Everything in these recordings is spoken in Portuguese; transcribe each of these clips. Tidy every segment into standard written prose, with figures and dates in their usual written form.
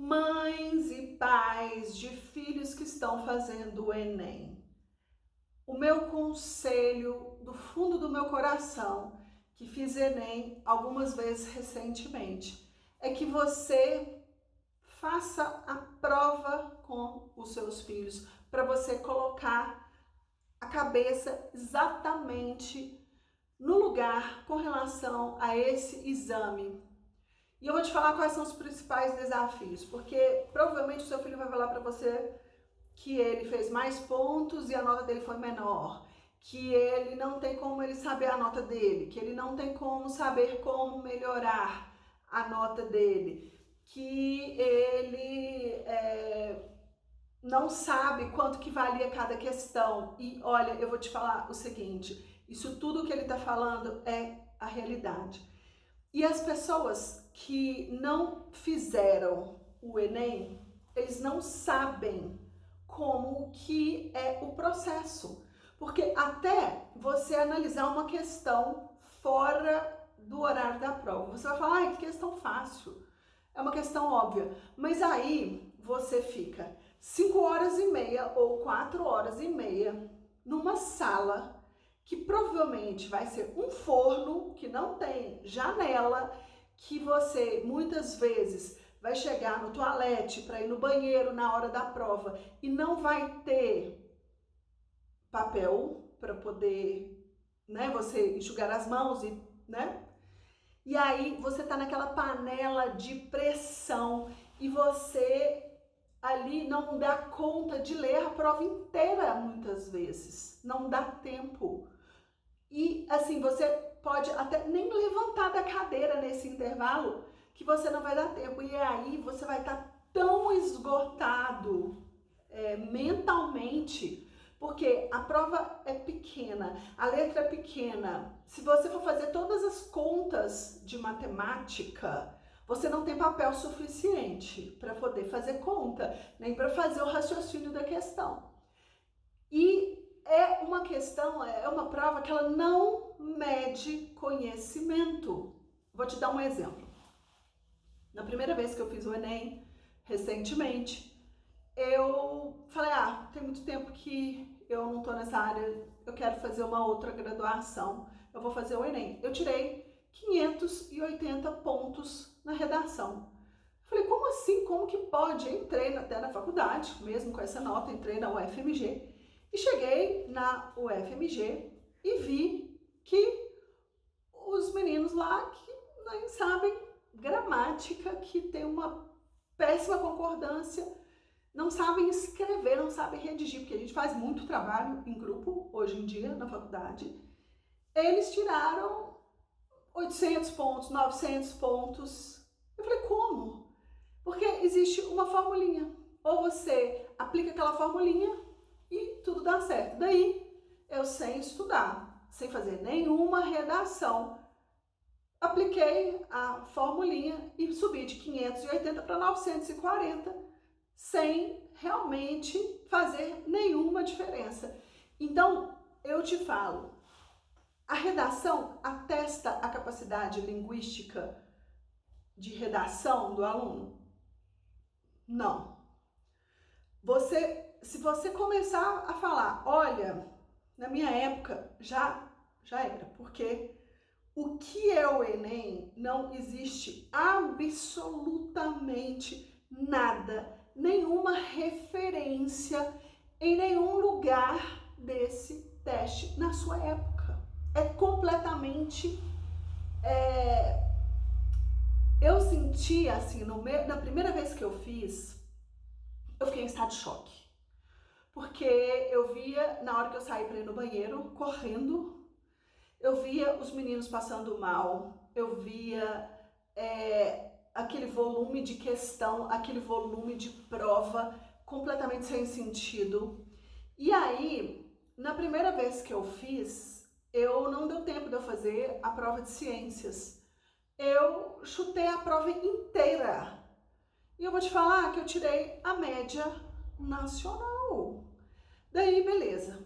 Mães e pais de filhos que estão fazendo o Enem, o meu conselho do fundo do meu coração, que fiz Enem algumas vezes recentemente, é que você faça a prova com os seus filhos, para você colocar a cabeça exatamente no lugar com relação a esse exame. E eu vou te falar quais são os principais desafios, porque provavelmente o seu filho vai falar para você que ele fez mais pontos e a nota dele foi menor, que ele não tem como ele saber a nota dele, que ele não tem como saber como melhorar a nota dele, que ele não sabe quanto que valia cada questão. E olha, eu vou te falar o seguinte, isso tudo que ele está falando é a realidade. E as pessoas que não fizeram o Enem, eles não sabem como que é o processo. Porque até você analisar uma questão fora do horário da prova, você vai falar, ai, que questão fácil. É uma questão óbvia. Mas aí você fica 5 horas e meia ou 4 horas e meia numa sala que provavelmente vai ser um forno que não tem janela, que você muitas vezes vai chegar no toalete para ir no banheiro na hora da prova e não vai ter papel para poder, você enxugar as mãos e aí você tá naquela panela de pressão e você ali não dá conta de ler a prova inteira muitas vezes, não dá tempo. E assim, você pode até nem levantar da cadeira nesse intervalo que você não vai dar tempo. E aí você vai estar tão esgotado mentalmente, porque a prova é pequena, a letra é pequena. Se você for fazer todas as contas de matemática, você não tem papel suficiente para poder fazer conta, nem para fazer o raciocínio da questão. E é uma questão, é uma prova que ela não mede conhecimento. Vou te dar um exemplo. Na primeira vez que eu fiz o Enem, recentemente, eu falei, tem muito tempo que eu não tô nessa área, eu quero fazer uma outra graduação, eu vou fazer o Enem. Eu tirei 580 pontos na redação. Falei, como assim? Como que pode? Eu entrei até na faculdade, mesmo com essa nota, entrei na UFMG e cheguei na UFMG e vi que os meninos lá que nem sabem gramática, que tem uma péssima concordância, não sabem escrever, não sabem redigir, porque a gente faz muito trabalho em grupo hoje em dia na faculdade. Eles tiraram 800 pontos, 900 pontos. Eu falei, como? Porque existe uma formulinha. Ou você aplica aquela formulinha e tudo dá certo. Daí, eu sem estudar, sem fazer nenhuma redação, apliquei a formulinha e subi de 580 para 940, sem realmente fazer nenhuma diferença. Então, eu te falo, a redação atesta a capacidade linguística de redação do aluno? Não. Se você começar a falar, olha, na minha época já era, porque o que é o Enem não existe absolutamente nada, nenhuma referência em nenhum lugar desse teste na sua época. É completamente... Eu senti assim, na primeira vez que eu fiz, eu fiquei em estado de choque. Porque eu via, na hora que eu saí para ir no banheiro, correndo, eu via os meninos passando mal, eu via aquele volume de questão, aquele volume de prova completamente sem sentido. E aí, na primeira vez que eu fiz, não deu tempo de eu fazer a prova de ciências. Eu chutei a prova inteira. E eu vou te falar que eu tirei a média nacional. Daí, beleza.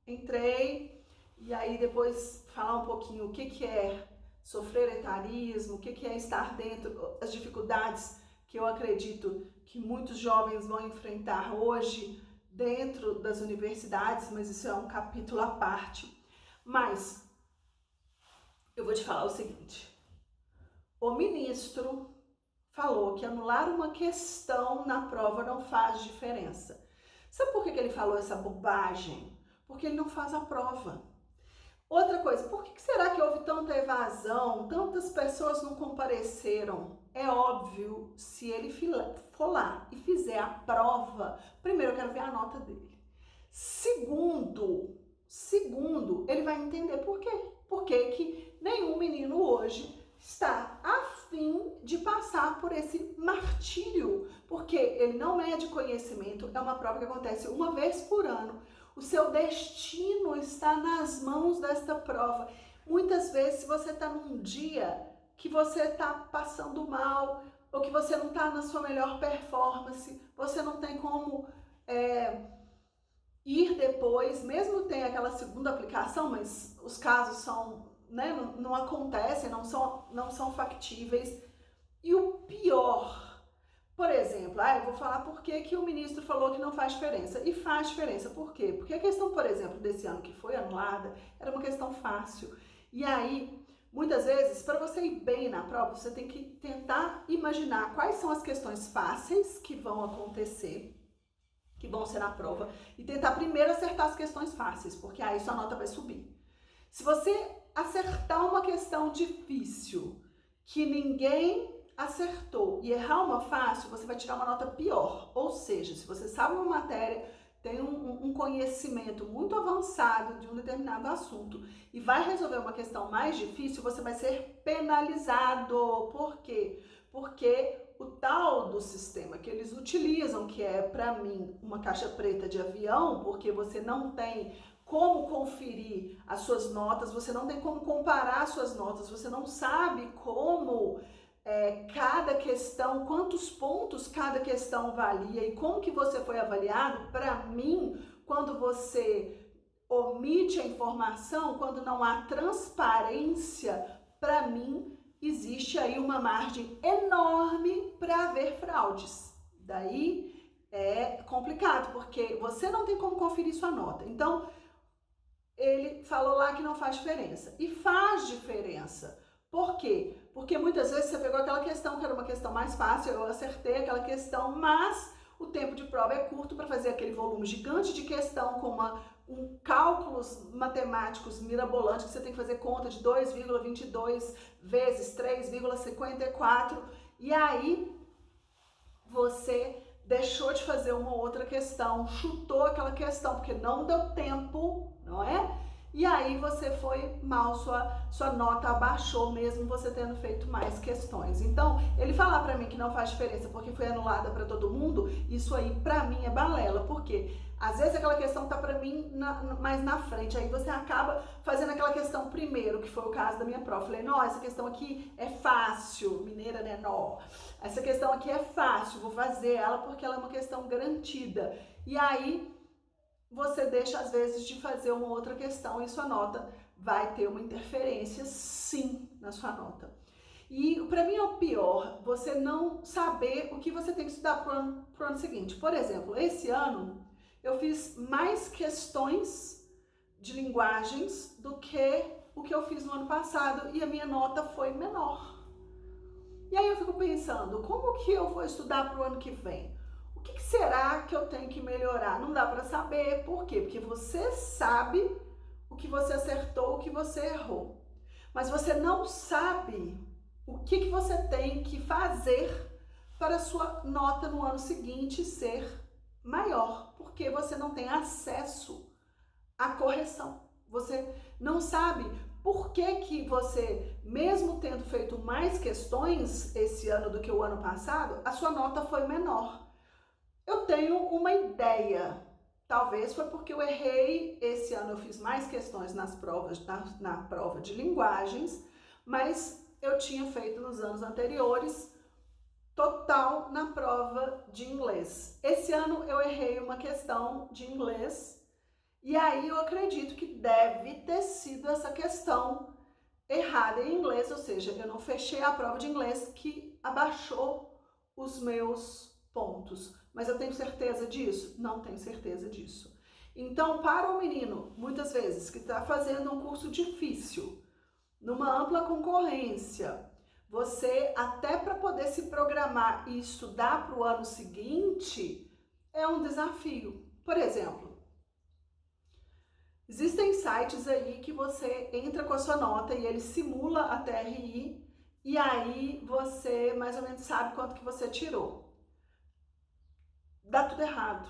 Entrei, e aí depois falar um pouquinho o que é sofrer etarismo, o que é estar dentro, as dificuldades que eu acredito que muitos jovens vão enfrentar hoje dentro das universidades, mas isso é um capítulo à parte. Mas eu vou te falar o seguinte: o ministro falou que anular uma questão na prova não faz diferença. Sabe por que ele falou essa bobagem? Porque ele não faz a prova. Outra coisa, por que será que houve tanta evasão, tantas pessoas não compareceram? É óbvio, se ele for lá e fizer a prova, primeiro eu quero ver a nota dele. Segundo, ele vai entender por quê. Por que nenhum menino hoje está a fim de passar por esse martírio, porque ele não é de conhecimento, é uma prova que acontece uma vez por ano. O seu destino está nas mãos desta prova. Muitas vezes, se você está num dia que você está passando mal, ou que você não está na sua melhor performance, você não tem como ir depois, mesmo tem aquela segunda aplicação, mas os casos são, né, não acontecem, não são factíveis. E o pior, por exemplo, eu vou falar por que o ministro falou que não faz diferença. E faz diferença, por quê? Porque a questão, por exemplo, desse ano que foi anulada, era uma questão fácil. E aí, muitas vezes, para você ir bem na prova, você tem que tentar imaginar quais são as questões fáceis que vão acontecer, que vão ser na prova, e tentar primeiro acertar as questões fáceis, porque aí sua nota vai subir. Se você acertar uma questão difícil, que ninguém acertou, e errar uma fácil, você vai tirar uma nota pior. Ou seja, se você sabe uma matéria, tem um conhecimento muito avançado de um determinado assunto e vai resolver uma questão mais difícil, você vai ser penalizado. Por quê? Porque o tal do sistema que eles utilizam, que é, para mim, uma caixa preta de avião, porque você não tem como conferir as suas notas, você não tem como comparar as suas notas, você não sabe como cada questão, quantos pontos cada questão valia e como que você foi avaliado. Para mim, quando você omite a informação, quando não há transparência, para mim, existe aí uma margem enorme para haver fraudes. Daí é complicado, porque você não tem como conferir sua nota. Então, ele falou lá que não faz diferença. E faz diferença. Por quê? Porque muitas vezes você pegou aquela questão que era uma questão mais fácil, eu acertei aquela questão, mas o tempo de prova é curto para fazer aquele volume gigante de questão com cálculos matemáticos mirabolantes, que você tem que fazer conta de 2,22 vezes 3,54, e aí você deixou de fazer uma outra questão, chutou aquela questão porque não deu tempo, não é? E aí você foi mal, sua nota abaixou mesmo você tendo feito mais questões. Então, ele falar pra mim que não faz diferença porque foi anulada pra todo mundo, isso aí pra mim é balela. Por quê? Às vezes aquela questão tá pra mim mais na frente, aí você acaba fazendo aquela questão primeiro, que foi o caso da minha prova. Falei, não, essa questão aqui é fácil, mineira, né, nó. Essa questão aqui é fácil, vou fazer ela porque ela é uma questão garantida. E aí você deixa, às vezes, de fazer uma outra questão e sua nota vai ter uma interferência, sim, na sua nota. E, para mim, é o pior, você não saber o que você tem que estudar pro ano seguinte. Por exemplo, esse ano, eu fiz mais questões de linguagens do que o que eu fiz no ano passado e a minha nota foi menor. E aí eu fico pensando, como que eu vou estudar pro ano que vem? O que será que eu tenho que melhorar? Não dá para saber. Por quê? Porque você sabe o que você acertou, o que você errou. Mas você não sabe o que você tem que fazer para a sua nota no ano seguinte ser maior. Porque você não tem acesso à correção. Você não sabe por que você, mesmo tendo feito mais questões esse ano do que o ano passado, a sua nota foi menor. Eu tenho uma ideia, talvez foi porque eu errei, esse ano eu fiz mais questões nas provas, na prova de linguagens, mas eu tinha feito nos anos anteriores total na prova de inglês. Esse ano eu errei uma questão de inglês e aí eu acredito que deve ter sido essa questão errada em inglês, ou seja, eu não fechei a prova de inglês que abaixou os meus pontos. Mas eu tenho certeza disso? Não tenho certeza disso. Então, para o menino, muitas vezes, que está fazendo um curso difícil, numa ampla concorrência, você, até para poder se programar e estudar para o ano seguinte, é um desafio. Por exemplo, existem sites aí que você entra com a sua nota e ele simula a TRI e aí você mais ou menos sabe quanto que você tirou. Dá tudo errado.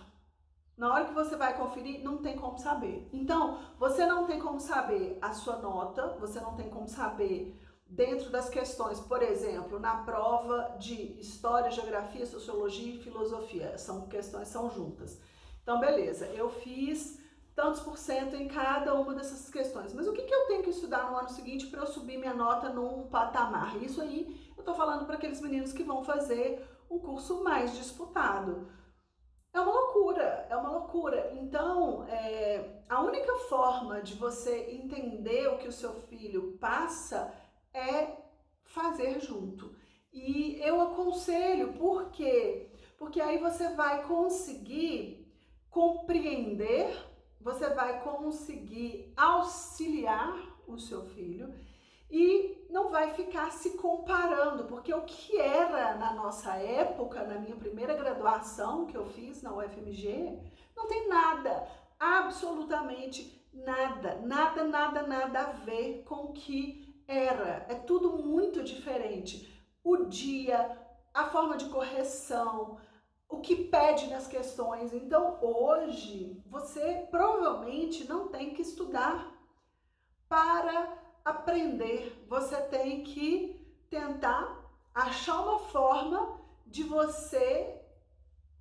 Na hora que você vai conferir, não tem como saber. Então, você não tem como saber a sua nota, você não tem como saber dentro das questões, por exemplo, na prova de História, Geografia, Sociologia e Filosofia. São questões, são juntas. Então, beleza, eu fiz tantos por cento em cada uma dessas questões. Mas o que eu tenho que estudar no ano seguinte para eu subir minha nota num patamar? Isso aí eu tô falando para aqueles meninos que vão fazer um curso mais disputado. É uma loucura, é uma loucura. Então, a única forma de você entender o que o seu filho passa é fazer junto. E eu aconselho, por quê? Porque aí você vai conseguir compreender, você vai conseguir auxiliar o seu filho e não vai ficar se comparando, porque o que era na nossa época, na minha primeira graduação que eu fiz na UFMG, não tem nada, absolutamente nada, nada a ver com o que era. É tudo muito diferente. O dia, a forma de correção, o que pede nas questões. Então, hoje, você provavelmente não tem que estudar para aprender, você tem que tentar achar uma forma de você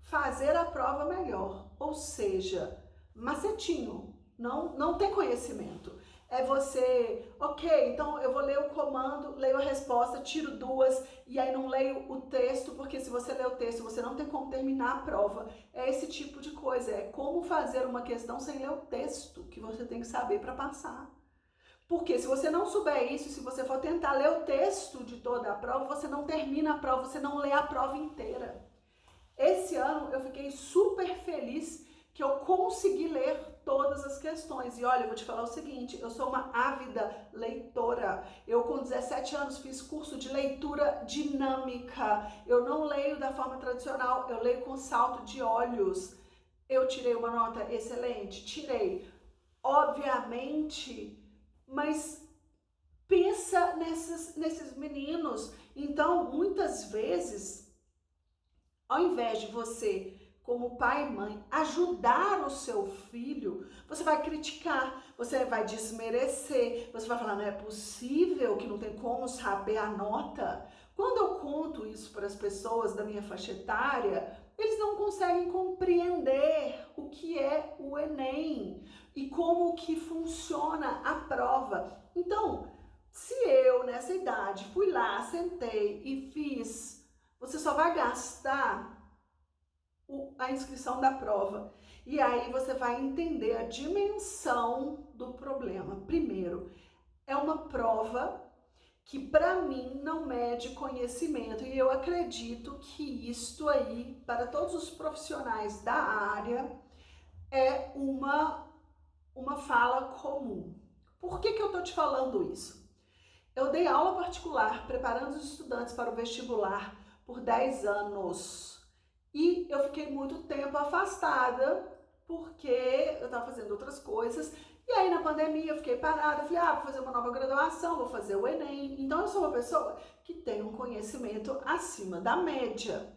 fazer a prova melhor, ou seja, macetinho, não tem conhecimento. É você, ok, então eu vou ler o comando, leio a resposta, tiro duas e aí não leio o texto, porque se você ler o texto, você não tem como terminar a prova. É esse tipo de coisa, é como fazer uma questão sem ler o texto, que você tem que saber para passar. Porque se você não souber isso, se você for tentar ler o texto de toda a prova, você não termina a prova, você não lê a prova inteira. Esse ano eu fiquei super feliz que eu consegui ler todas as questões. E olha, eu vou te falar o seguinte, eu sou uma ávida leitora. Eu com 17 anos fiz curso de leitura dinâmica. Eu não leio da forma tradicional, eu leio com salto de olhos. Eu tirei uma nota excelente? Tirei. Obviamente, mas pensa nesses meninos. Então, muitas vezes, ao invés de você, como pai e mãe, ajudar o seu filho, você vai criticar, você vai desmerecer, você vai falar, não é possível que não tem como saber a nota. Quando eu conto isso para as pessoas da minha faixa etária, eles não conseguem compreender o que é o Enem e como que funciona a prova. Então, se eu, nessa idade, fui lá, sentei e fiz, você só vai gastar a inscrição da prova. E aí você vai entender a dimensão do problema. Primeiro, é uma prova que para mim não mede conhecimento e eu acredito que isto aí, para todos os profissionais da área, é uma fala comum. Por que eu tô te falando isso? Eu dei aula particular preparando os estudantes para o vestibular por 10 anos e eu fiquei muito tempo afastada porque eu estava fazendo outras coisas. E aí na pandemia eu fiquei parada, eu falei, vou fazer uma nova graduação, vou fazer o Enem. Então eu sou uma pessoa que tem um conhecimento acima da média.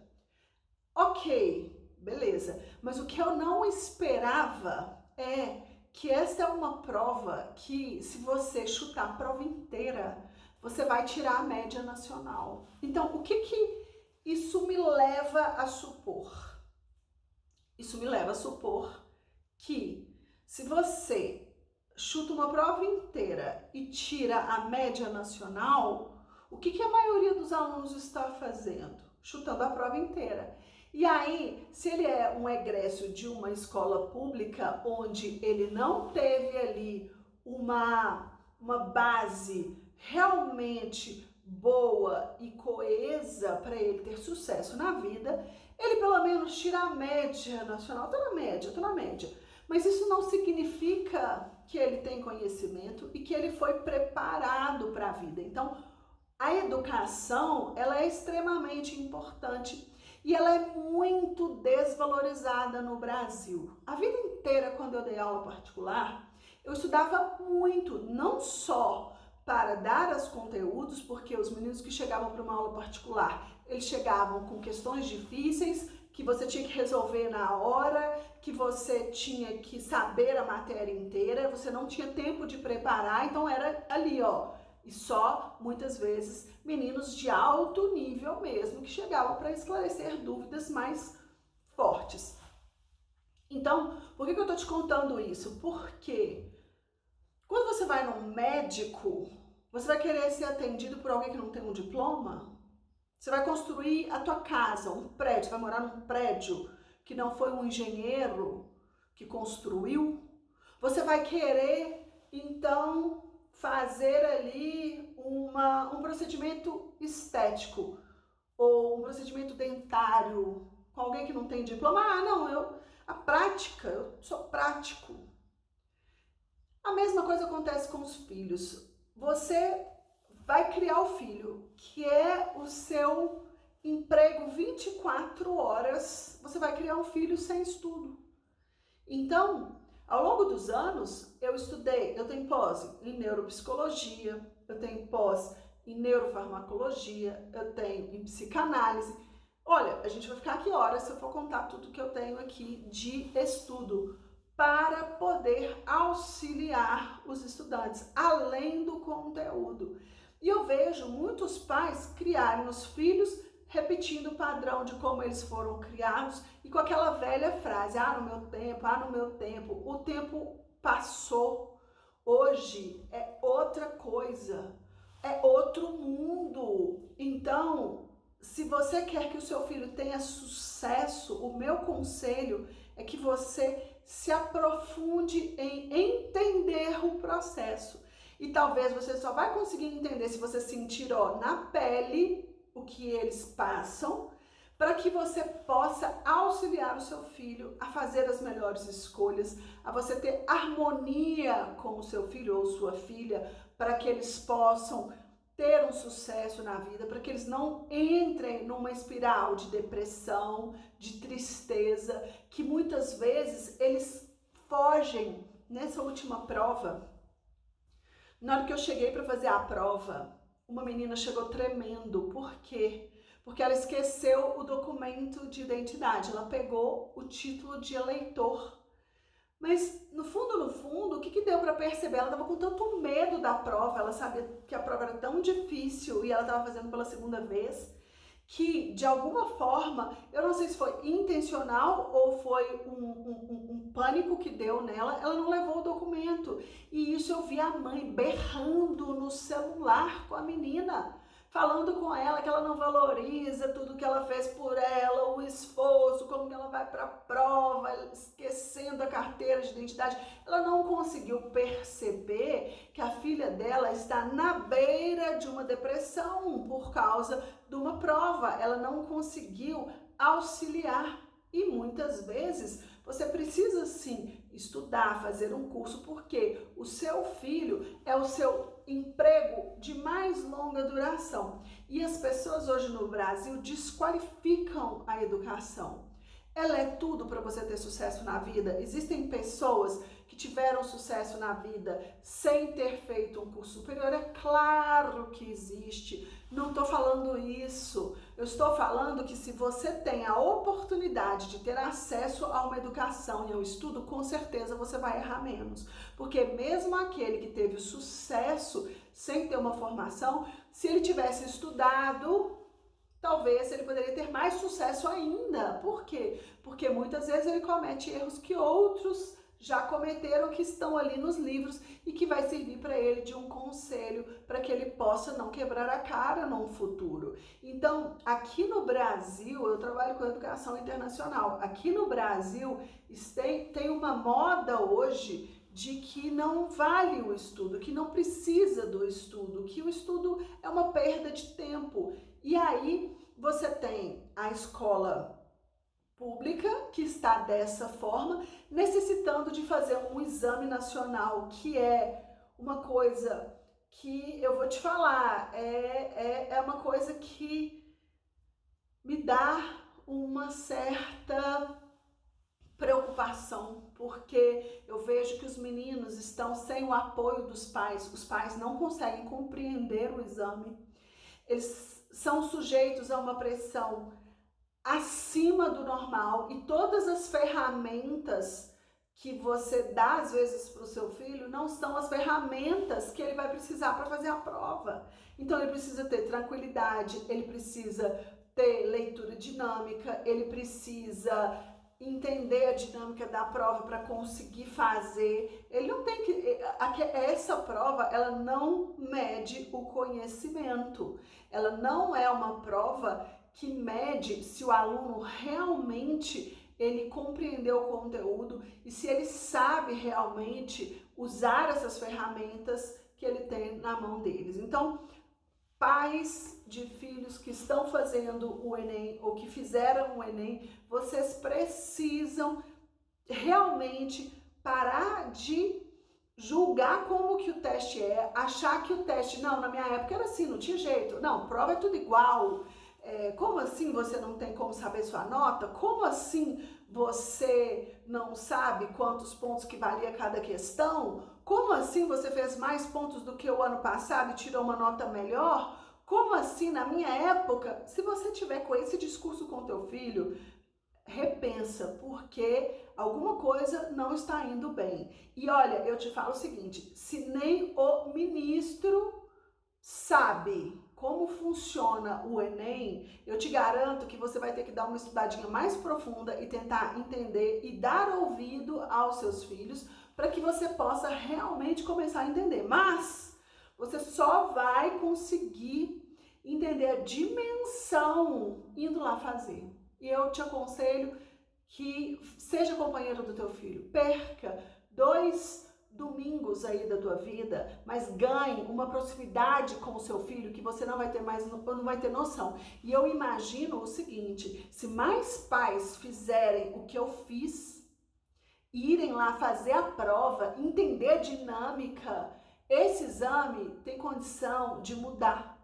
Ok, beleza. Mas o que eu não esperava é que essa é uma prova que, se você chutar a prova inteira, você vai tirar a média nacional. Então, o que isso me leva a supor? Isso me leva a supor que, se você chuta uma prova inteira e tira a média nacional, o que a maioria dos alunos está fazendo? Chutando a prova inteira. E aí, se ele é um egresso de uma escola pública onde ele não teve ali uma base realmente boa e coesa para ele ter sucesso na vida, ele pelo menos tira a média nacional. Tô na média. Mas isso não significa que ele tem conhecimento e que ele foi preparado para a vida. Então, a educação, ela é extremamente importante e ela é muito desvalorizada no Brasil. A vida inteira, quando eu dei aula particular, eu estudava muito, não só para dar os conteúdos, porque os meninos que chegavam para uma aula particular, eles chegavam com questões difíceis, que você tinha que resolver na hora, que você tinha que saber a matéria inteira, você não tinha tempo de preparar, então era ali, ó. E só, muitas vezes, meninos de alto nível mesmo, que chegavam para esclarecer dúvidas mais fortes. Então, por que eu tô te contando isso? Porque quando você vai num médico, você vai querer ser atendido por alguém que não tem um diploma? Você vai construir a tua casa, um prédio, você vai morar num prédio que não foi um engenheiro que construiu? Você vai querer, então, fazer ali um procedimento estético ou um procedimento dentário com alguém que não tem diploma? Ah, não, eu sou prático. A mesma coisa acontece com os filhos. Você vai criar o filho, que é o seu emprego 24 horas, você vai criar um filho sem estudo. Então, ao longo dos anos, eu tenho pós em neuropsicologia, eu tenho pós em neurofarmacologia, eu tenho em psicanálise. Olha, a gente vai ficar aqui horas se eu for contar tudo que eu tenho aqui de estudo para poder auxiliar os estudantes, além do conteúdo. E eu vejo muitos pais criarem os filhos repetindo o padrão de como eles foram criados e com aquela velha frase, no meu tempo, o tempo passou. Hoje é outra coisa, é outro mundo. Então, se você quer que o seu filho tenha sucesso, o meu conselho é que você se aprofunde em entender o processo. E talvez você só vai conseguir entender se você sentir na pele o que eles passam, para que você possa auxiliar o seu filho a fazer as melhores escolhas, a você ter harmonia com o seu filho ou sua filha, para que eles possam ter um sucesso na vida, para que eles não entrem numa espiral de depressão, de tristeza, que muitas vezes eles fogem. Nessa última prova, na hora que eu cheguei para fazer a prova, uma menina chegou tremendo. Por quê? Porque ela esqueceu o documento de identidade. Ela pegou o título de eleitor. Mas, no fundo, o que deu para perceber? Ela estava com tanto medo da prova, ela sabia que a prova era tão difícil e ela estava fazendo pela segunda vez, que, de alguma forma, eu não sei se foi intencional ou foi um pânico que deu nela, ela não levou o documento. E isso eu vi a mãe berrando no celular com a menina, falando com ela que ela não valoriza tudo que ela fez por ela, o esforço, como que ela vai para a prova, esquecendo a carteira de identidade. Ela não conseguiu perceber que a filha dela está na beira de uma depressão por causa de uma prova. Ela não conseguiu auxiliar. E muitas vezes você precisa sim estudar, fazer um curso, porque o seu filho é o seu emprego de mais longa duração. E as pessoas hoje no Brasil desqualificam a educação. Ela é tudo para você ter sucesso na vida. Existem pessoas que tiveram sucesso na vida sem ter feito um curso superior. É claro que existe. Não estou falando isso. Eu estou falando que se você tem a oportunidade de ter acesso a uma educação e a um estudo, com certeza você vai errar menos. Porque mesmo aquele que teve sucesso sem ter uma formação, se ele tivesse estudado, talvez ele poderia ter mais sucesso ainda. Por quê? Porque muitas vezes ele comete erros que outros já cometeram, que estão ali nos livros e que vai servir para ele de um conselho para que ele possa não quebrar a cara no futuro. Então, aqui no Brasil, eu trabalho com educação internacional. Aqui no Brasil tem uma moda hoje de que não vale o estudo, que não precisa do estudo, que o estudo é uma perda de tempo. E aí você tem a escola pública que está dessa forma, necessitando de fazer um exame nacional, que é uma coisa que eu vou te falar, é uma coisa que me dá uma certa preocupação, porque eu vejo que os meninos estão sem o apoio dos pais, os pais não conseguem compreender o exame, eles são sujeitos a uma pressão acima do normal e todas as ferramentas que você dá às vezes para o seu filho não são as ferramentas que ele vai precisar para fazer a prova. Então ele precisa ter tranquilidade, ele precisa ter leitura dinâmica, ele precisa entender a dinâmica da prova para conseguir fazer. Ele não tem que... Essa prova, ela não mede o conhecimento. Ela não é uma prova que mede se o aluno realmente ele compreendeu o conteúdo e se ele sabe realmente usar essas ferramentas que ele tem na mão deles. Então, pais de filhos que estão fazendo o Enem ou que fizeram o Enem, vocês precisam realmente parar de julgar como que o teste é, achar que o teste, não, na minha época era assim, não tinha jeito, não, prova é tudo igual. Como assim você não tem como saber sua nota? Como assim você não sabe quantos pontos que valia cada questão? Como assim você fez mais pontos do que o ano passado e tirou uma nota melhor? Como assim na minha época? Se você tiver com esse discurso com teu filho, repensa, porque alguma coisa não está indo bem. E olha, eu te falo o seguinte, se nem o ministro sabe como funciona o Enem, eu te garanto que você vai ter que dar uma estudadinha mais profunda e tentar entender e dar ouvido aos seus filhos para que você possa realmente começar a entender. Mas você só vai conseguir entender a dimensão indo lá fazer. E eu te aconselho que seja companheiro do teu filho, perca 2 domingos aí da tua vida, mas ganhe uma proximidade com o seu filho que você não vai ter mais, não vai ter noção. E eu imagino o seguinte, se mais pais fizerem o que eu fiz, irem lá fazer a prova, entender a dinâmica, esse exame tem condição de mudar.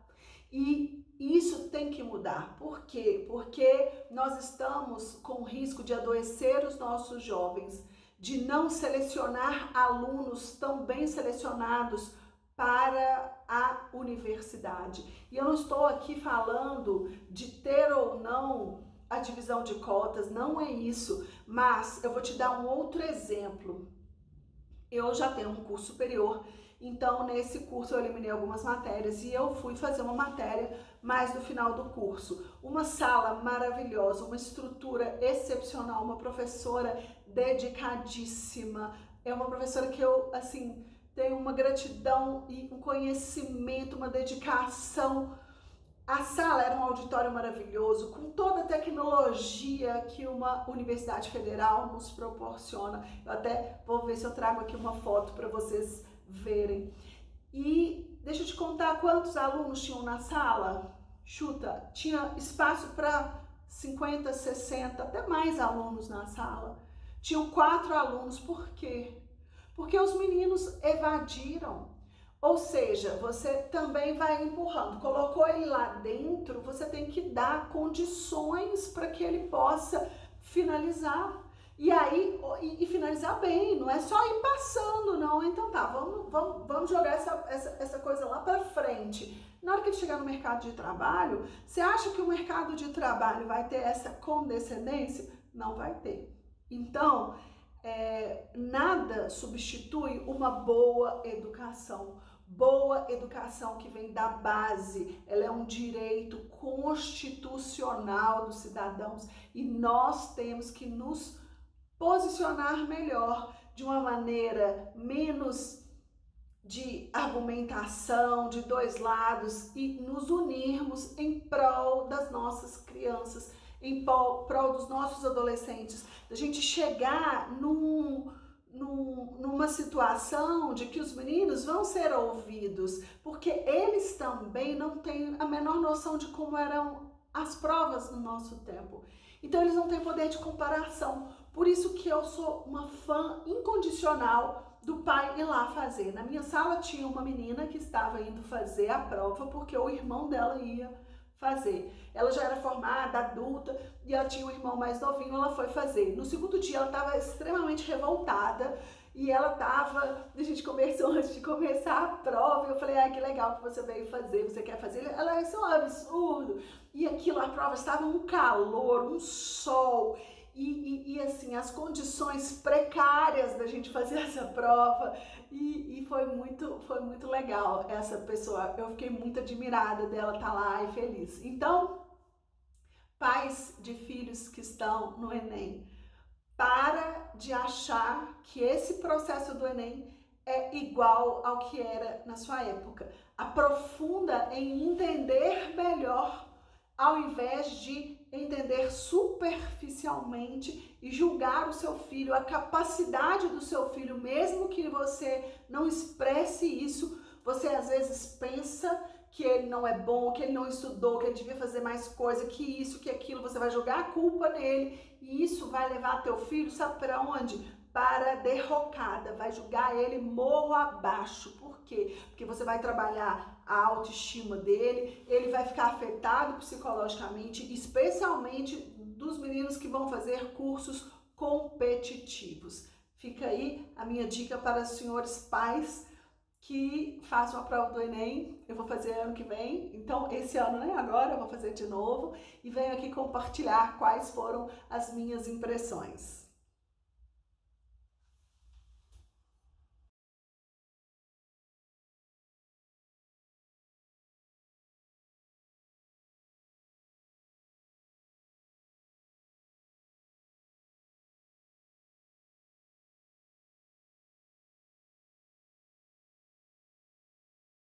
E isso tem que mudar. Por quê? Porque nós estamos com risco de adoecer os nossos jovens, de não selecionar alunos tão bem selecionados para a universidade. E eu não estou aqui falando de ter ou não a divisão de cotas, não é isso, mas eu vou te dar um outro exemplo. Eu já tenho um curso superior, então nesse curso eu eliminei algumas matérias e eu fui fazer uma matéria mais no final do curso. Uma sala maravilhosa, uma estrutura excepcional, uma professora dedicadíssima, é uma professora que eu, assim, tenho uma gratidão e um conhecimento, uma dedicação. A sala era um auditório maravilhoso, com toda a tecnologia que uma universidade federal nos proporciona. Eu até vou ver se eu trago aqui uma foto para vocês verem. E deixa eu te contar quantos alunos tinham na sala. Chuta, tinha espaço para 50, 60, até mais alunos na sala. Tinham 4 alunos, por quê? Porque os meninos evadiram. Ou seja, você também vai empurrando. Colocou ele lá dentro, você tem que dar condições para que ele possa finalizar. E aí, e finalizar bem, não é só ir passando, não. Então tá, vamos jogar essa coisa lá para frente. Na hora que ele chegar no mercado de trabalho, você acha que o mercado de trabalho vai ter essa condescendência? Não vai ter. Então, nada substitui uma boa educação. Boa educação que vem da base, ela é um direito constitucional dos cidadãos e nós temos que nos posicionar melhor, de uma maneira menos de argumentação, de dois lados e nos unirmos em prol das nossas crianças, em prol dos nossos adolescentes, da gente chegar numa situação de que os meninos vão ser ouvidos, porque eles também não têm a menor noção de como eram as provas no nosso tempo. Então eles não têm poder de comparação. Por isso que eu sou uma fã incondicional do pai ir lá fazer. Na minha sala tinha uma menina que estava indo fazer a prova porque o irmão dela ia fazer. Ela já era formada, adulta, e ela tinha um irmão mais novinho, ela foi fazer. No segundo dia ela estava extremamente revoltada e a gente conversou antes de começar a prova, e eu falei, que legal que você veio fazer, você quer fazer? Ela, isso é um absurdo. E aquilo, a prova estava um calor, um sol, e assim, as condições precárias da gente fazer essa prova, e foi muito legal essa pessoa, eu fiquei muito admirada dela estar lá e feliz. Então, pais de filhos que estão no Enem, para de achar que esse processo do Enem é igual ao que era na sua época. Aprofunda em entender melhor, ao invés de entender superficialmente e julgar o seu filho, a capacidade do seu filho, mesmo que você não expresse isso, você às vezes pensa que ele não é bom, que ele não estudou, que ele devia fazer mais coisa, que isso, que aquilo, você vai jogar a culpa nele e isso vai levar teu filho, sabe para onde? Para a derrocada, vai jogar ele morro abaixo. Por quê? Porque você vai trabalhar a autoestima dele, ele vai ficar afetado psicologicamente, especialmente dos meninos que vão fazer cursos competitivos. Fica aí a minha dica para os senhores pais que façam a prova do Enem. Eu vou fazer ano que vem, então esse ano, né, agora eu vou fazer de novo e venho aqui compartilhar quais foram as minhas impressões.